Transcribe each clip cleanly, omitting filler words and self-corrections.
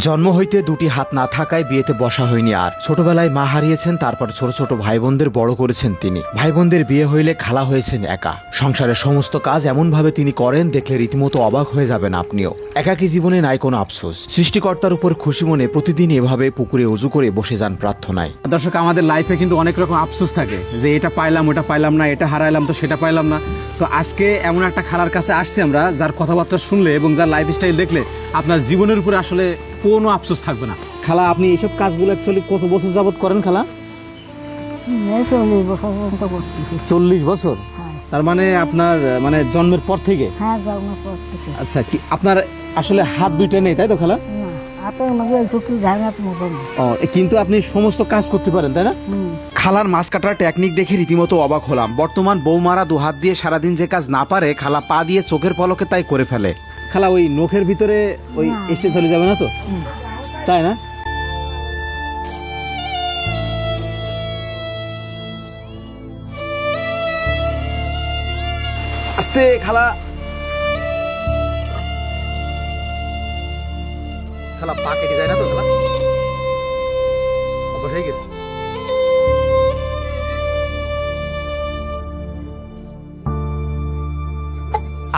জন্ম হইতে দুটি হাত না থাকায় বিয়েতে বসা হয়নি আর। ছোটবেলায় মা হারিয়েছেন, তারপর ছোট ছোট ভাই বোনদের বড় করেছেন তিনি। ভাই বোনদের বিয়ে হইলে খালা হয়েছেন একা। সংসারের সমস্ত কাজ এমনভাবে তিনি করেন, দেখলে রীতিমতো অবাক হয়ে যাবেন আপনিও। একাকী জীবনে নাই কোনো আফসোস। সৃষ্টিকর্তার উপর খুশি মনে প্রতিদিন এভাবে পুকুরে উজু করে বসে যান প্রার্থনায়। দর্শক, আমাদের লাইফে কিন্তু অনেক রকম আফসোস থাকে যে এটা পাইলাম, ওটা পাইলাম না, এটা হারাইলাম তো সেটা পাইলাম না। তো আজকে এমন একটা খালার কাছে আসছি আমরা, যার কথাবার্তা শুনলে এবং যার লাইফস্টাইল দেখলে আপনার জীবনের উপরে আসলে কোনো আফসোস থাকবে না। খালা, আপনি এইসব কাজগুলো অ্যাকচুয়ালি কত বছর যাবত করেন খালা? 40 বছর পর্যন্ত করতেছি। 40 বছর? হ্যাঁ। তার মানে আপনার মানে জন্মের পর থেকে? হ্যাঁ, জন্মের পর থেকে। আচ্ছা, কি আপনার আসলে হাত দুইটা নেই তাই তো খালা? না, হাতের মধ্যে একটু ঝাঙাত মতন। ও, কিন্তু আপনি সমস্ত কাজ করতে পারেন তাই না? খালার মাছ কাটার টেকনিক দেখে রীতিমতো অবাক হলাম। বর্তমান বৌমারা দু হাত দিয়ে সারাদিন যে কাজ না পারে, খালা পা দিয়ে চোখের পলকে তাই করে ফেলে। খালা, ওই নখের ভিতরে ওই স্টে চলে যাবে না তো? তাই না? আস্তে খালা, খালা পা কেটে যায় না তো? খালা অবশ্যই হয়ে গেছে।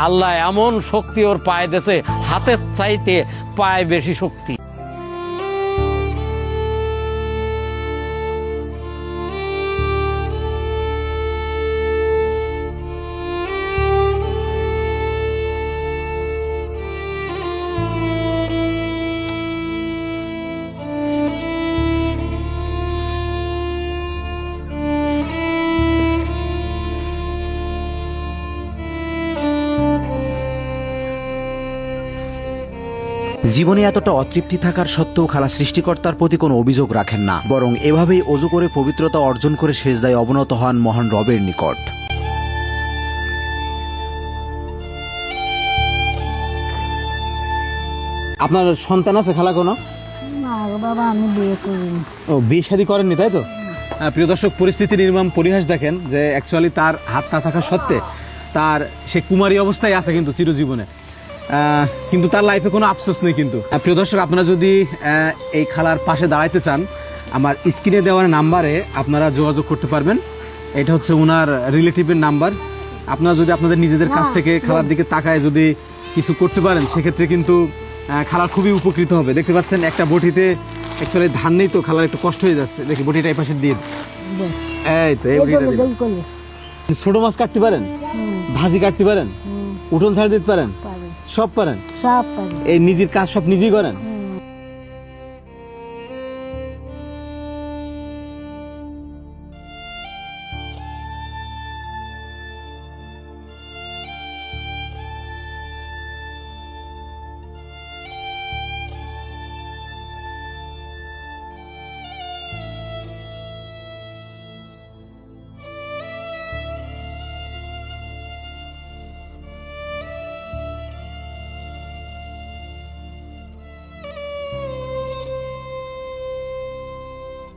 আল্লাহ এমন শক্তি ওর পায়ে দেছে, হাতের চাইতে পায়ে বেশি শক্তি। জীবনে এতটা অতৃপ্তি থাকার সত্ত্বেও খালা সৃষ্টিকর্তার প্রতি কোনো অভিযোগ রাখেন না, বরং এভাবেই অজু করে পবিত্রতা অর্জন করে সেজদায় অবনত হন মহান রবের নিকট। আপনার সন্তান আছে খালা কোনো? না গো বাবা, আমি বিয়ে করিনি। ও, বিয়ে শাদী করেননি তাই তো? প্রিয় দর্শক, পরিস্থিতি নির্মম পরিহাস দেখেন যে অ্যাকচুয়ালি তার হাত না থাকা সত্ত্বে তার সে কুমারী অবস্থায় আছে কিন্তু চিরজীবনে। কিন্তু তার লাইফে কোনো আফসোস নেই কিন্তু। প্রিয় দর্শক, আপনারা যদি এই খালার পাশে দাঁড়াইতে চান, আমার স্ক্রিনে দেওয়ার নাম্বারে আপনারা যোগাযোগ করতে পারবেন। এটা হচ্ছে ওনার রিলেটিভের নাম্বার। আপনারা যদি আপনাদের নিজেদের কাছ থেকে খালার দিকে তাকায় যদি কিছু করতে পারেন, সেক্ষেত্রে কিন্তু খালার খুবই উপকৃত হবে। দেখতে পাচ্ছেন একটা বটিতে অ্যাকচুয়ালি ধান নেই তো, খালার একটু কষ্ট হয়ে যাচ্ছে। দেখি বটিটা এই পাশে দিয়ে, এই তো এই বটিটা দিন। ছোট মাছ কাটতে পারেন, ভাজি কাটতে পারেন, উঠোন ছাড় দিতে পারেন, সব পারেন? সব পারি। এই নিজের কাজ সব নিজেই করেন?